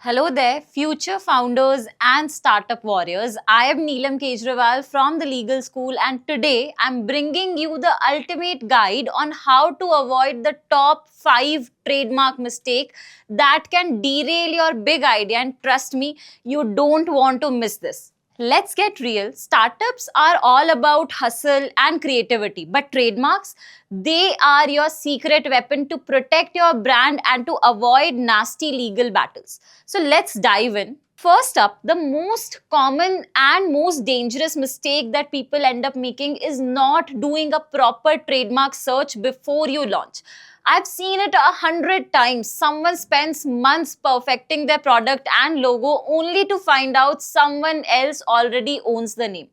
Hello there, future founders and startup warriors. I am Neelam Kejriwal from the Legal School, and today I'm bringing you the ultimate guide on how to avoid the top 5 trademark mistake that can derail your big idea. And trust me, you don't want to miss this. Let's get real. Startups are all about hustle and creativity, but trademarks, they are your secret weapon to protect your brand and to avoid nasty legal battles. So let's dive in. First up, the most common and most dangerous mistake that people end up making is not doing a proper trademark search before you launch. I've seen it 100 times. Someone spends months perfecting their product and logo only to find out someone else already owns the name.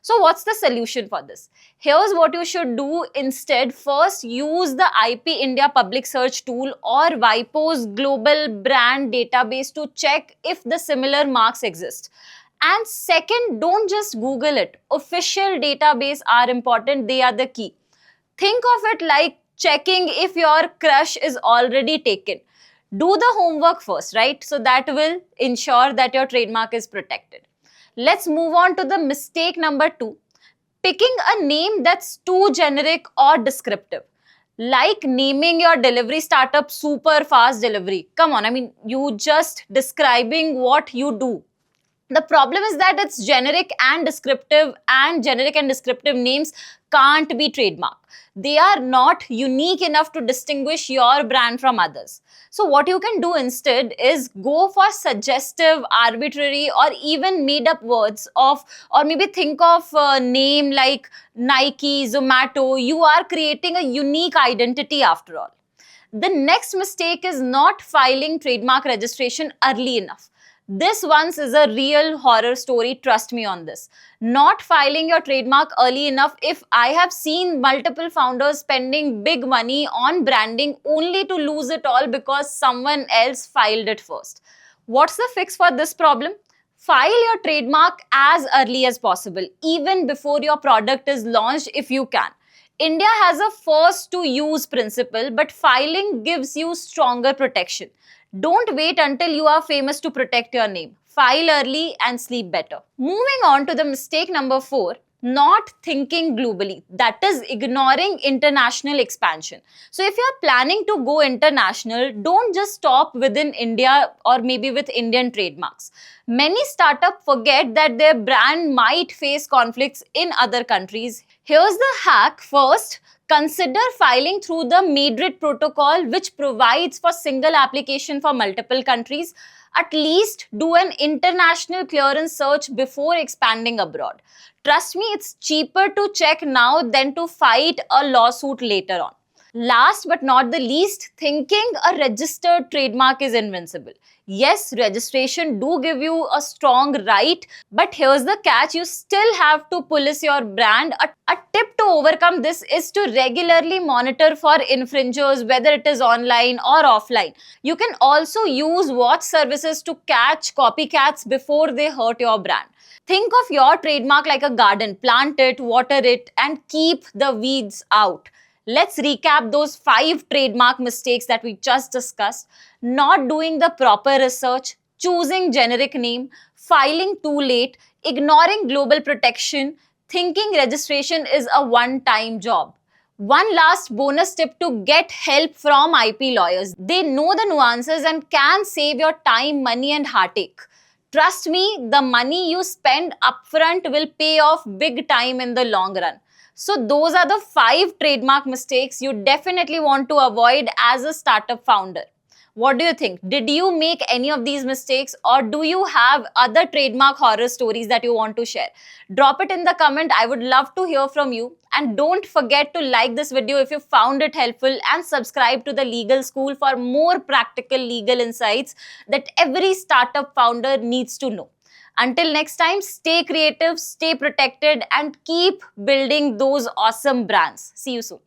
So what's the solution for this? Here's what you should do instead. First, use the IP India Public Search tool or WIPO's global brand database to check if the similar marks exist. And second, don't just Google it. Official database are important. They are the key. Think of it like checking if your crush is already taken. Do the homework first, right? So that will ensure that your trademark is protected. Let's move on to the mistake number 2. Picking a name that's too generic or descriptive. Like naming your delivery startup Super Fast Delivery. Come on, you just describing what you do. The problem is that it's generic and descriptive, and generic and descriptive names can't be trademarked. They are not unique enough to distinguish your brand from others. So what you can do instead is go for suggestive, arbitrary, or even made up words of, or maybe think of a name like Nike, Zomato. You are creating a unique identity after all. The next mistake is not filing trademark registration early enough. This once is a real horror story, trust me on this. Not filing your trademark early enough. If I have seen multiple founders spending big money on branding only to lose it all because someone else filed it first. What's the fix for this problem? File your trademark as early as possible, even before your product is launched if you can. India has a first to use principle, but filing gives you stronger protection. Don't wait until you are famous to protect your name. File early and sleep better. Moving on to the mistake number 4, not thinking globally. That is ignoring international expansion. So if you're planning to go international, don't just stop within India or maybe with Indian trademarks. Many startups forget that their brand might face conflicts in other countries. Here's the hack. First, consider filing through the Madrid Protocol, which provides for single application for multiple countries. At least do an international clearance search before expanding abroad. Trust me, it's cheaper to check now than to fight a lawsuit later on. Last but not the least, thinking a registered trademark is invincible. Yes, registration do give you a strong right, but here's the catch, you still have to police your brand. A tip to overcome this is to regularly monitor for infringers, whether it is online or offline. You can also use watch services to catch copycats before they hurt your brand. Think of your trademark like a garden. Plant it, water it, and keep the weeds out. Let's recap those 5 trademark mistakes that we just discussed. Not doing the proper research, choosing generic name, filing too late, ignoring global protection, thinking registration is a one-time job. One last bonus tip to get help from IP lawyers. They know the nuances and can save your time, money, and heartache. Trust me, the money you spend upfront will pay off big time in the long run. So those are the 5 trademark mistakes you definitely want to avoid as a startup founder. What do you think? Did you make any of these mistakes, or do you have other trademark horror stories that you want to share? Drop it in the comment. I would love to hear from you. And don't forget to like this video if you found it helpful, and subscribe to the Legal School for more practical legal insights that every startup founder needs to know. Until next time, stay creative, stay protected, and keep building those awesome brands. See you soon.